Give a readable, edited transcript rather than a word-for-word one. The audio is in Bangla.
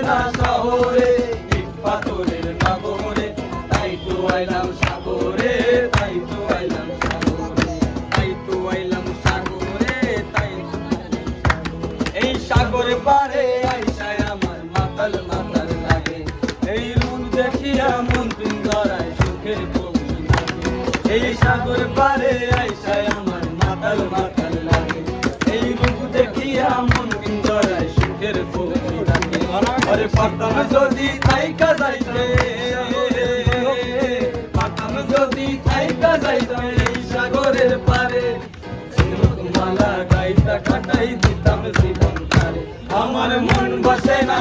না শহরে, ইট পাথরের নগরে, তাই তো আইলাম সাগরে, তাই তো আইলাম সাগরে, তাই তো আইলাম সাগরে, তাই তো এই সাগর পারে আইসায় আমার মাতাল মাতাল লাগে, এই রূপ দেখিয়া মন পিঞ্জরায় সুখের কবি লাগে, এই সাগর পারে আইসায় আমার মাতাল মাতাল লাগে, এই রূপ দেখিয়া মন পিঞ্জরায় সুখের কবি লাগে। আরে পারতাম যদি থাইকা যাইতে, পারতাম যদি থাইকা যাইতে এই সাগরের পারে, মালা গাইতা কাটাই দিতাম জীবন কারে, আমার মন বসে না।